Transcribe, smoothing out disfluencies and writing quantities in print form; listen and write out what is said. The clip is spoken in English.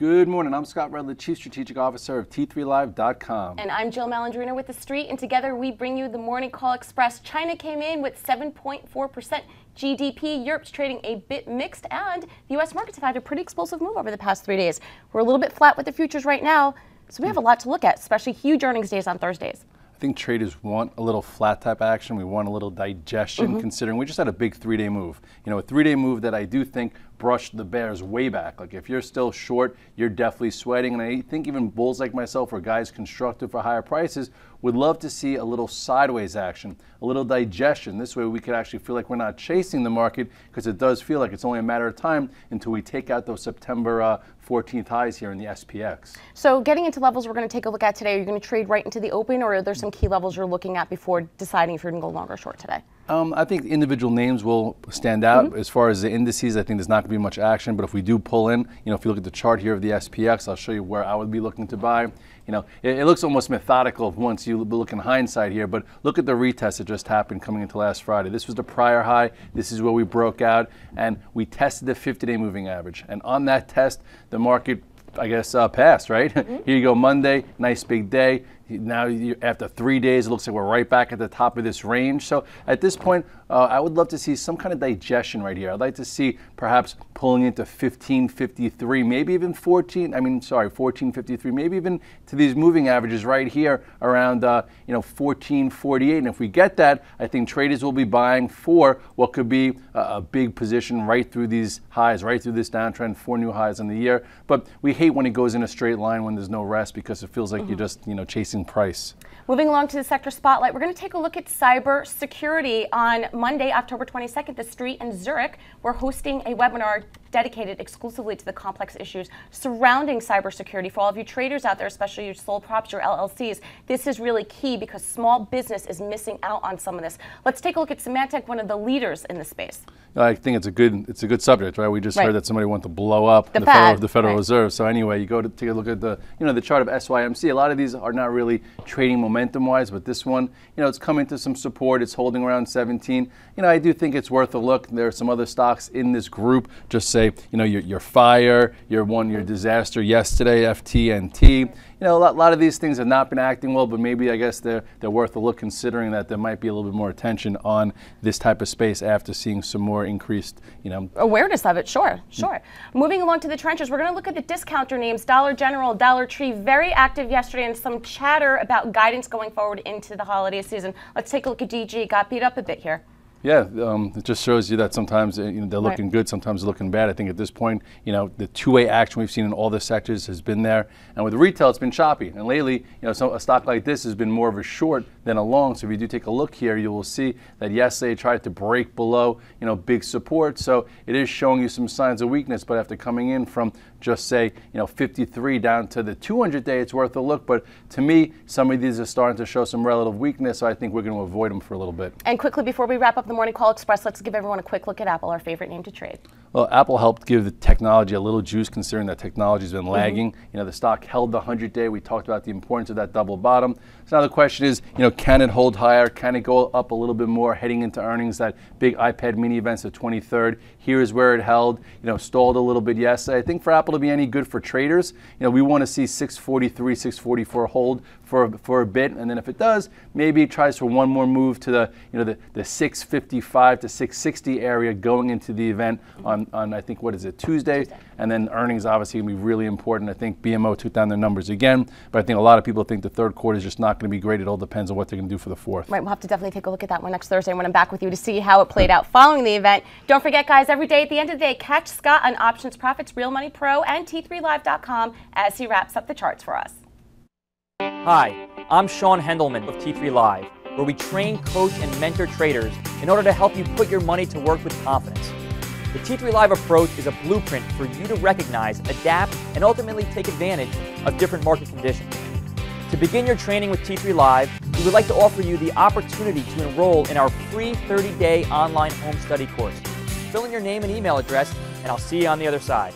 Good morning. I'm Scott Redler, Chief Strategic Officer of T3Live.com. And I'm Jill Malandrino with TheStreet, and together we bring you the Morning Call Express. China came in with 7.4% GDP. Europe's trading a bit mixed, and the U.S. markets have had a pretty explosive move over the past 3 days. We're a little bit flat with the futures right now, so we have a lot to look at, especially huge earnings days on Thursdays. I think traders want a little flat type action. We want a little digestion, considering we just had a big 3-day move. You know, a 3-day move that I do think brushed the bears way back. Like if you're still short, you're definitely sweating. And I think even bulls like myself or guys constructive for higher prices would love to see a little sideways action, a little digestion. This way we could actually feel like we're not chasing the market, because it does feel like it's only a matter of time until we take out those September 14th highs here in the SPX. So getting into levels we're going to take a look at today, are you going to trade right into the open, or are there some key levels you're looking at before deciding if you're going to go long or short today? I think individual names will stand out. As far as the indices, I think there's not going to be much action, but if we do pull in, you know, if you look at the chart here of the SPX, I'll show you where I would be looking to buy. You know, it looks almost methodical once you look in hindsight here, but look at the retest that just happened coming into last Friday. This was the prior high. This is where we broke out, and we tested the 50-day moving average. And on that test, the market, I guess, passed, right? Here you go, Monday, nice big day. Now, after 3 days, it looks like we're right back at the top of this range. So at this point, I would love to see some kind of digestion right here. I'd like to see perhaps pulling into 1553, maybe even 1453, maybe even to these moving averages right here around 1448. And if we get that, I think traders will be buying for what could be a big position right through these highs, right through this downtrend, 4 new highs in the year. But we hate when it goes in a straight line when there's no rest, because it feels like you're just chasing price. Moving along to the sector spotlight, we're going to take a look at cyber security. On Monday, October 22nd, TheStreet and Zurich were hosting a webinar dedicated exclusively to the complex issues surrounding cybersecurity. For all of you traders out there, especially your sole props, your LLCs, this is really key because small business is missing out on some of this. Let's take a look at Symantec, one of the leaders in the space. I think it's a good subject, right? We just heard that somebody wanted to blow up the Federal Reserve. So anyway, you go to take a look at the the chart of SYMC. A lot of these are not really trading momentum-wise, but this one, it's coming to some support. It's holding around 17. I do think it's worth a look. There are some other stocks in this group. Just say, your fire, your disaster yesterday, FTNT. A lot of these things have not been acting well, but maybe I guess they're worth a look, considering that there might be a little bit more attention on this type of space after seeing some more increased, awareness of it. Sure. Moving along to the trenches, we're going to look at the discounter names. Dollar General, Dollar Tree, very active yesterday, and some chatter about guidance going forward into the holiday season. Let's take a look at DG. Got beat up a bit here. Yeah, it just shows you that sometimes they're looking good, sometimes they're looking bad. I think at this point, the two-way action we've seen in all the sectors has been there, and with retail, it's been choppy. And lately, a stock like this has been more of a short than a long. So if you do take a look here, you will see that yesterday tried to break below, big support. So it is showing you some signs of weakness. But after coming in from just say, 53 down to the 200-day, it's worth a look. But to me, some of these are starting to show some relative weakness. So I think we're going to avoid them for a little bit. And quickly, before we wrap up the Morning Call Express, let's give everyone a quick look at Apple, our favorite name to trade. Well, Apple helped give the technology a little juice, considering that technology has been lagging. The stock held the 100-day. We talked about the importance of that double bottom. So now the question is, can it hold higher? Can it go up a little bit more heading into earnings? That big iPad mini event's the 23rd. Here is where it held, stalled a little bit yesterday. I think for Apple to be any good for traders, we want to see 643, 644 hold for a bit, and then if it does, maybe it tries for one more move to the 655 to 660 area going into the event on I think, Tuesday. And then earnings obviously going to be really important. I think BMO took down their numbers again, but I think a lot of people think the third quarter is just not going to be great. It all depends on what they're going to do for the fourth. Right, we'll have to definitely take a look at that one next Thursday when I'm back with you to see how it played out following the event. Don't forget, guys, every day at the end of the day, catch Scott on Options Profits, Real Money Pro, and T3Live.com as he wraps up the charts for us. Hi, I'm Sean Hendelman of T3 Live, where we train, coach, and mentor traders in order to help you put your money to work with confidence. The T3 Live approach is a blueprint for you to recognize, adapt, and ultimately take advantage of different market conditions. To begin your training with T3 Live, we would like to offer you the opportunity to enroll in our free 30-day online home study course. Fill in your name and email address, and I'll see you on the other side.